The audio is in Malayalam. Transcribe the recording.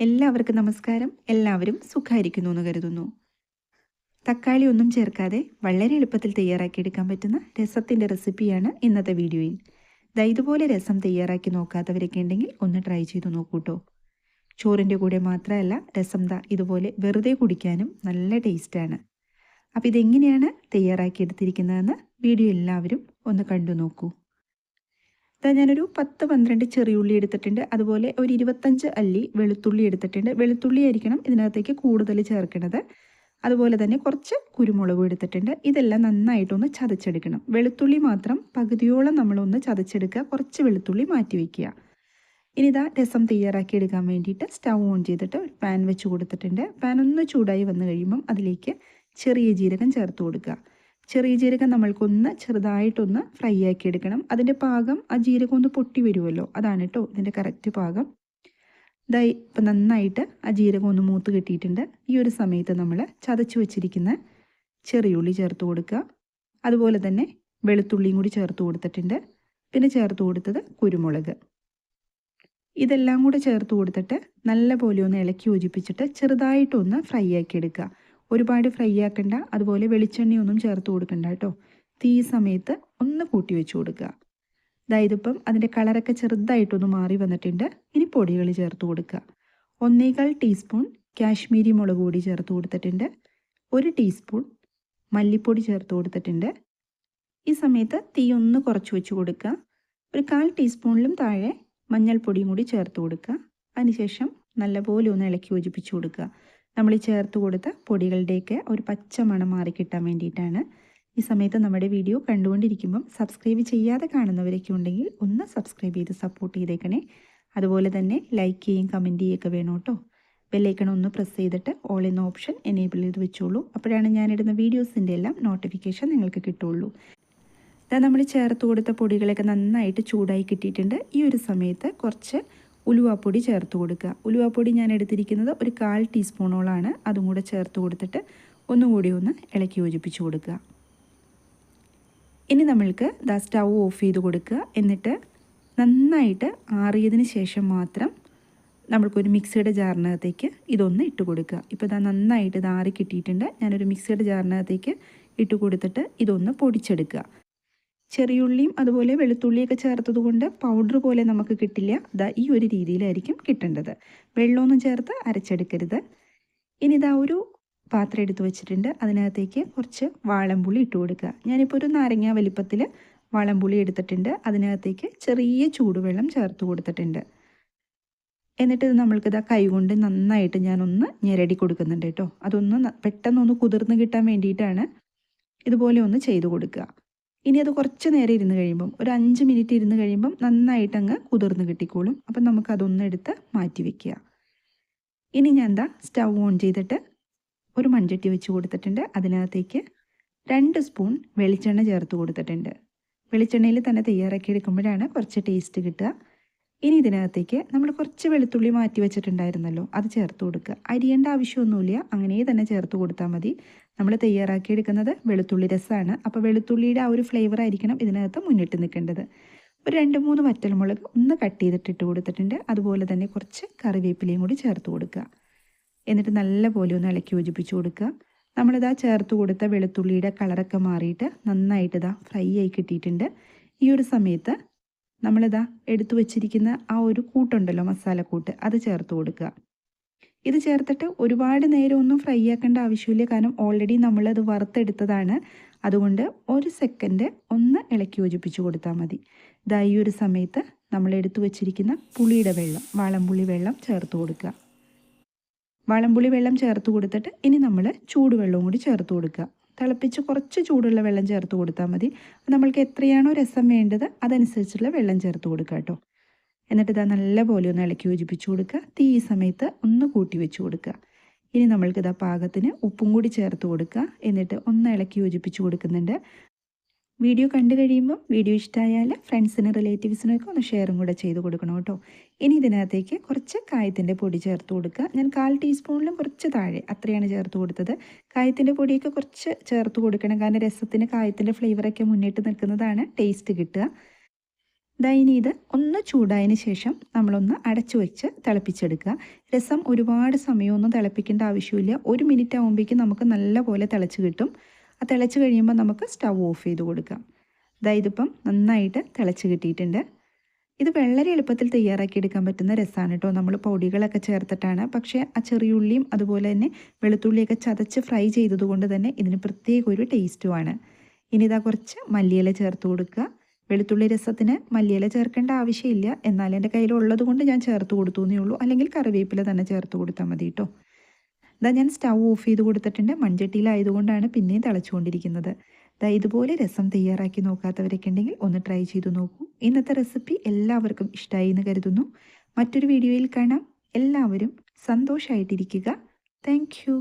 എല്ലാവർക്കും നമസ്കാരം. എല്ലാവരും സുഖമായിരിക്കുന്നു എന്ന് കരുതുന്നു. തക്കാളി ഒന്നും ചേർക്കാതെ വളരെ എളുപ്പത്തിൽ തയ്യാറാക്കിയെടുക്കാൻ പറ്റുന്ന രസത്തിൻ്റെ റെസിപ്പിയാണ് ഇന്നത്തെ വീഡിയോയിൽ. ഇതുപോലെ രസം തയ്യാറാക്കി നോക്കാത്തവരൊക്കെ ഉണ്ടെങ്കിൽ ഒന്ന് ട്രൈ ചെയ്ത് നോക്കൂട്ടോ. ചോറിൻ്റെ കൂടെ മാത്രമല്ല, രസം ഇതുപോലെ വെറുതെ കുടിക്കാനും നല്ല ടേസ്റ്റാണ്. അപ്പോൾ ഇതെങ്ങനെയാണ് തയ്യാറാക്കിയെടുത്തിരിക്കുന്നതെന്ന് വീഡിയോ എല്ലാവരും ഒന്ന് കണ്ടു നോക്കൂ. ഞാനൊരു 10-12 ചെറിയുള്ളി എടുത്തിട്ടുണ്ട്. അതുപോലെ ഒരു 25 അല്ലി വെളുത്തുള്ളി എടുത്തിട്ടുണ്ട്. വെളുത്തുള്ളി ആയിരിക്കണം ഇതിനകത്തേക്ക് കൂടുതൽ ചേർക്കുന്നത്. അതുപോലെ തന്നെ കുറച്ച് കുരുമുളകും എടുത്തിട്ടുണ്ട്. ഇതെല്ലാം നന്നായിട്ടൊന്ന് ചതച്ചെടുക്കണം. വെളുത്തുള്ളി മാത്രം പകുതിയോളം നമ്മളൊന്ന് ചതച്ചെടുക്കുക. കുറച്ച് വെളുത്തുള്ളി മാറ്റി വയ്ക്കുക. ഇനി രസം തയ്യാറാക്കി എടുക്കാൻ വേണ്ടിയിട്ട് സ്റ്റൗ ഓൺ ചെയ്തിട്ട് പാൻ വെച്ച് കൊടുത്തിട്ടുണ്ട്. പാൻ ഒന്ന് ചൂടായി വന്നു കഴിയുമ്പം അതിലേക്ക് ചെറിയ ജീരകം ചേർത്ത് കൊടുക്കുക. ചെറിയ ജീരകം നമ്മൾക്കൊന്ന് ചെറുതായിട്ടൊന്ന് ഫ്രൈ ആക്കി എടുക്കണം. അതിൻ്റെ പാകം ആ ജീരകം ഒന്ന് പൊട്ടി വരുമല്ലോ, അതാണ് കേട്ടോ ഇതിൻ്റെ കറക്റ്റ് പാകം. ഇപ്പം നന്നായിട്ട് ആ ജീരകം ഒന്ന് മൂത്ത് കിട്ടിയിട്ടുണ്ട്. ഈ ഒരു സമയത്ത് നമ്മൾ ചതച്ച് വെച്ചിരിക്കുന്ന ചെറിയുള്ളി ചേർത്ത് കൊടുക്കുക. അതുപോലെ തന്നെ വെളുത്തുള്ളിയും കൂടി ചേർത്ത് കൊടുത്തിട്ടുണ്ട്. പിന്നെ ചേർത്ത് കൊടുത്തത് കുരുമുളക്. ഇതെല്ലാം കൂടെ ചേർത്ത് കൊടുത്തിട്ട് നല്ല പോലെ ഒന്ന് ഇളക്കി യോജിപ്പിച്ചിട്ട് ചെറുതായിട്ടൊന്ന് ഫ്രൈ ആക്കി എടുക്കുക. ഒരുപാട് ഫ്രൈ ആക്കണ്ട. അതുപോലെ വെളിച്ചെണ്ണയൊന്നും ചേർത്ത് കൊടുക്കണ്ട കേട്ടോ. തീ സമയത്ത് ഒന്ന് കൂട്ടി വെച്ച് കൊടുക്കുക. ഇതിപ്പം അതിൻ്റെ കളറൊക്കെ ചെറുതായിട്ടൊന്ന് മാറി വന്നിട്ടുണ്ട്. ഇനി പൊടികൾ ചേർത്ത് കൊടുക്കുക. 1/4 ടീസ്പൂൺ കാശ്മീരി മുളക് പൊടി ചേർത്ത് കൊടുത്തിട്ടുണ്ട്. 1 ടീസ്പൂൺ മല്ലിപ്പൊടി ചേർത്ത് കൊടുത്തിട്ടുണ്ട്. ഈ സമയത്ത് തീ ഒന്ന് കുറച്ച് വെച്ച് കൊടുക്കുക. ഒരു 1/4 ടീസ്പൂണിലും താഴെ മഞ്ഞൾപ്പൊടിയും കൂടി ചേർത്ത് കൊടുക്കുക. അതിനുശേഷം നല്ലപോലെ ഒന്ന് ഇളക്കി യോജിപ്പിച്ച് കൊടുക്കുക. നമ്മൾ ഈ ചേർത്ത് കൊടുത്ത പൊടികളുടെയൊക്കെ ഒരു പച്ച മണം മാറി കിട്ടാൻ വേണ്ടിയിട്ടാണ്. ഈ സമയത്ത് നമ്മുടെ വീഡിയോ കണ്ടുകൊണ്ടിരിക്കുമ്പം സബ്സ്ക്രൈബ് ചെയ്യാതെ കാണുന്നവരൊക്കെ ഉണ്ടെങ്കിൽ ഒന്ന് സബ്സ്ക്രൈബ് ചെയ്ത് സപ്പോർട്ട് ചെയ്തേക്കണേ. അതുപോലെ തന്നെ ലൈക്ക് ചെയ്യും കമൻറ്റ് ചെയ്യുകയൊക്കെ വേണം കേട്ടോ. ബെല്ലൈക്കൺ ഒന്ന് പ്രസ് ചെയ്തിട്ട് ഓൾ എന്ന ഓപ്ഷൻ എനേബിൾ ചെയ്ത് വെച്ചോളൂ. അപ്പോഴാണ് ഞാനിടുന്ന വീഡിയോസിൻ്റെ എല്ലാം നോട്ടിഫിക്കേഷൻ നിങ്ങൾക്ക് കിട്ടുള്ളൂ. നമ്മൾ ചേർത്ത് കൊടുത്ത പൊടികളൊക്കെ നന്നായിട്ട് ചൂടായി കിട്ടിയിട്ടുണ്ട്. ഈ ഒരു സമയത്ത് കുറച്ച് ഉലുവാപ്പൊടി ചേർത്ത് കൊടുക്കുക. ഉലുവാപ്പൊടി ഞാൻ എടുത്തിരിക്കുന്നത് ഒരു 1/4 ടീസ്പൂണോളാണ്. അതും കൂടെ ചേർത്ത് കൊടുത്തിട്ട് ഒന്നുകൂടി ഒന്ന് ഇളക്കി യോജിപ്പിച്ച് കൊടുക്കുക. ഇനി നമ്മൾക്ക് സ്റ്റൗ ഓഫ് ചെയ്ത് കൊടുക്കുക. എന്നിട്ട് നന്നായിട്ട് ആറിയതിന് ശേഷം മാത്രം നമ്മൾക്കൊരു മിക്സിയുടെ ജാറിനകത്തേക്ക് ഇതൊന്ന് ഇട്ട് കൊടുക്കുക. ഇപ്പോൾ നന്നായിട്ട് ആറി കിട്ടിയിട്ടുണ്ട്. ഞാനൊരു മിക്സിയുടെ ജാറിനകത്തേക്ക് ഇട്ട് കൊടുത്തിട്ട് ഇതൊന്ന് പൊടിച്ചെടുക്കുക. ചെറിയുള്ളിയും അതുപോലെ വെളുത്തുള്ളിയൊക്കെ ചേർത്തത് കൊണ്ട് പൗഡർ പോലെ നമുക്ക് കിട്ടില്ല. ഈ ഒരു രീതിയിലായിരിക്കും കിട്ടേണ്ടത്. വെള്ളമൊന്നും ചേർത്ത് അരച്ചെടുക്കരുത്. ഇനി ഒരു പാത്രം എടുത്ത് വെച്ചിട്ടുണ്ട്. അതിനകത്തേക്ക് കുറച്ച് വാളംപുളി ഇട്ട് കൊടുക്കുക. ഞാനിപ്പോൾ ഒരു നാരങ്ങ വലിപ്പത്തിൽ വാളംപുളി എടുത്തിട്ടുണ്ട്. അതിനകത്തേക്ക് ചെറിയ ചൂടുവെള്ളം ചേർത്ത് കൊടുത്തിട്ടുണ്ട്. എന്നിട്ട് നമ്മൾക്കിത് കൈ കൊണ്ട് നന്നായിട്ട് ഞാനൊന്ന് ഞെരടി കൊടുക്കുന്നുണ്ട് കേട്ടോ. അതൊന്ന് പെട്ടെന്നൊന്ന് കുതിർന്ന് കിട്ടാൻ വേണ്ടിയിട്ടാണ് ഇതുപോലെ ഒന്ന് ചെയ്ത് കൊടുക്കുക. ഇനി അത് കുറച്ച് നേരം ഇരുന്ന് കഴിയുമ്പം ഒരു 5 മിനിറ്റ് ഇരുന്ന് കഴിയുമ്പം നന്നായിട്ട് അങ്ങ് കുതിർന്ന് കിട്ടിക്കോളും. അപ്പം നമുക്കതൊന്ന് എടുത്ത് മാറ്റി വയ്ക്കുക. ഇനി ഞാൻ സ്റ്റൗ ഓൺ ചെയ്തിട്ട് ഒരു മൺചട്ടി വെച്ച് കൊടുത്തിട്ടുണ്ട്. അതിനകത്തേക്ക് 2 സ്പൂൺ വെളിച്ചെണ്ണ ചേർത്ത് കൊടുത്തിട്ടുണ്ട്. വെളിച്ചെണ്ണയിൽ തന്നെ തയ്യാറാക്കി എടുക്കുമ്പോഴാണ് കുറച്ച് ടേസ്റ്റ് കിട്ടുക. ഇനി ഇതിനകത്തേക്ക് നമ്മൾ കുറച്ച് വെളുത്തുള്ളി മാറ്റി വെച്ചിട്ടുണ്ടായിരുന്നല്ലോ, അത് ചേർത്ത് കൊടുക്കുക. അരിയേണ്ട ആവശ്യമൊന്നുമില്ല, അങ്ങനെ തന്നെ ചേർത്ത് കൊടുത്താൽ മതി. നമ്മൾ തയ്യാറാക്കിയെടുക്കുന്നത് വെളുത്തുള്ളി രസമാണ്. അപ്പോൾ വെളുത്തുള്ളിയുടെ ആ ഒരു ഫ്ലേവർ ആയിരിക്കണം ഇതിനകത്ത് മുന്നിട്ട് നിൽക്കേണ്ടത്. ഒരു 2-3 വറ്റൽമുളക് ഒന്ന് കട്ട് ചെയ്തിട്ട് കൊടുത്തിട്ടുണ്ട്. അതുപോലെ തന്നെ കുറച്ച് കറിവേപ്പിലയും കൂടി ചേർത്ത് കൊടുക്കുക. എന്നിട്ട് നല്ലപോലെ ഒന്ന് ഇളക്കി യോജിപ്പിച്ച് കൊടുക്കുക. ചേർത്ത് കൊടുത്ത വെളുത്തുള്ളിയുടെ കളറൊക്കെ മാറിയിട്ട് നന്നായിട്ട് ഫ്രൈ ആയി കിട്ടിയിട്ടുണ്ട്. ഈ ഒരു സമയത്ത് എടുത്തു വെച്ചിരിക്കുന്ന ആ ഒരു കൂട്ടുണ്ടല്ലോ, മസാലക്കൂട്ട്, അത് ചേർത്ത് കൊടുക്കുക. ഇത് ചേർത്തിട്ട് ഒരുപാട് നേരം ഒന്നും ഫ്രൈ ആക്കേണ്ട ആവശ്യമില്ല. കാരണം ഓൾറെഡി നമ്മളത് വറുത്തെടുത്തതാണ്. അതുകൊണ്ട് 1 സെക്കൻഡ് ഒന്ന് ഇളക്കി യോജിപ്പിച്ച് കൊടുത്താൽ മതി. ഈ ഒരു സമയത്ത് നമ്മൾ എടുത്തു വെച്ചിരിക്കുന്ന പുളിയുടെ വെള്ളം, വാളംപുളി വെള്ളം ചേർത്ത് കൊടുക്കുക. വാളംപുളി വെള്ളം ചേർത്ത് കൊടുത്തിട്ട് ഇനി നമ്മൾ ചൂടുവെള്ളവും കൂടി ചേർത്ത് കൊടുക്കുക. തിളപ്പിച്ച് കുറച്ച് ചൂടുള്ള വെള്ളം ചേർത്ത് കൊടുത്താൽ മതി. നമ്മൾക്ക് എത്രയാണോ രസം വേണ്ടത് അതനുസരിച്ചുള്ള വെള്ളം ചേർത്ത് കൊടുക്കുക കേട്ടോ. എന്നിട്ട് നല്ലപോലെ ഒന്ന് ഇളക്കി യോജിപ്പിച്ച് കൊടുക്കുക. തീ ഈ സമയത്ത് ഒന്ന് കൂട്ടി വെച്ച് കൊടുക്കുക. ഇനി നമ്മൾക്ക് പാകത്തിന് ഉപ്പും കൂടി ചേർത്ത് കൊടുക്കുക. എന്നിട്ട് ഒന്ന് ഇളക്കി യോജിപ്പിച്ച് കൊടുക്കുന്നുണ്ട്. വീഡിയോ കണ്ടു കഴിയുമ്പോൾ വീഡിയോ ഇഷ്ടമായാൽ ഫ്രണ്ട്സിനും റിലേറ്റീവ്സിനൊക്കെ ഒന്ന് ഷെയറും കൂടെ ചെയ്ത് കൊടുക്കണം കേട്ടോ. ഇനി ഇതിനകത്തേക്ക് കുറച്ച് കായത്തിൻ്റെ പൊടി ചേർത്ത് കൊടുക്കുക. ഞാൻ 1/4 ടീസ്പൂണിലും കുറച്ച് താഴെ അത്രയാണ് ചേർത്ത് കൊടുത്തത്. കായത്തിൻ്റെ പൊടിയൊക്കെ കുറച്ച് ചേർത്ത് കൊടുക്കണം. കാരണം രസത്തിന് കായത്തിൻ്റെ ഫ്ലേവറൊക്കെ മുന്നിട്ട് നിൽക്കുന്നതാണ് ടേസ്റ്റ് കിട്ടുക. ഇനി ഇത് ഒന്ന് ചൂടായതിന് ശേഷം നമ്മളൊന്ന് അടച്ചു വെച്ച് തിളപ്പിച്ചെടുക്കുക. രസം ഒരുപാട് സമയമൊന്നും തിളപ്പിക്കേണ്ട ആവശ്യമില്ല. 1 മിനിറ്റ് ആകുമ്പോഴേക്കും നമുക്ക് നല്ലപോലെ തിളച്ച് കിട്ടും. ആ തിളച്ച് കഴിയുമ്പോൾ നമുക്ക് സ്റ്റൗ ഓഫ് ചെയ്ത് കൊടുക്കാം. ഇതിപ്പം നന്നായിട്ട് തിളച്ച് കിട്ടിയിട്ടുണ്ട്. ഇത് വളരെ എളുപ്പത്തിൽ തയ്യാറാക്കി എടുക്കാൻ പറ്റുന്ന രസമാണ് കേട്ടോ. നമ്മൾ പൊടികളൊക്കെ ചേർത്തിട്ടാണ്. പക്ഷേ ആ ചെറിയുള്ളിയും അതുപോലെ തന്നെ വെളുത്തുള്ളിയൊക്കെ ചതച്ച് ഫ്രൈ ചെയ്തതുകൊണ്ട് തന്നെ ഇതിന് പ്രത്യേക ഒരു ടേസ്റ്റുമാണ്. ഇനി കുറച്ച് മല്ലിയില ചേർത്ത് കൊടുക്കുക. വെളുത്തുള്ളി രസത്തിന് മല്ലിയില ചേർക്കേണ്ട ആവശ്യമില്ല. എന്നാൽ എൻ്റെ കയ്യിലുള്ളത് കൊണ്ട് ഞാൻ ചേർത്ത് കൊടുത്തു എന്നേ ഉള്ളൂ. അല്ലെങ്കിൽ കറിവേപ്പില തന്നെ ചേർത്ത് കൊടുത്താൽ മതി കേട്ടോ. ഞാൻ സ്റ്റൗ ഓഫ് ചെയ്ത് കൊടുത്തിട്ടുണ്ട്. മൺചട്ടിയിലായതുകൊണ്ടാണ് പിന്നെയും തിളച്ചുകൊണ്ടിരിക്കുന്നത്. ഇതുപോലെ രസം തയ്യാറാക്കി നോക്കാത്തവരൊക്കെ ഉണ്ടെങ്കിൽ ഒന്ന് ട്രൈ ചെയ്ത് നോക്കൂ. ഇന്നത്തെ റെസിപ്പി എല്ലാവർക്കും ഇഷ്ടമായി എന്ന് കരുതുന്നു. മറ്റൊരു വീഡിയോയിൽ കാണാം. എല്ലാവരും സന്തോഷമായിട്ടിരിക്കുക. Thank you.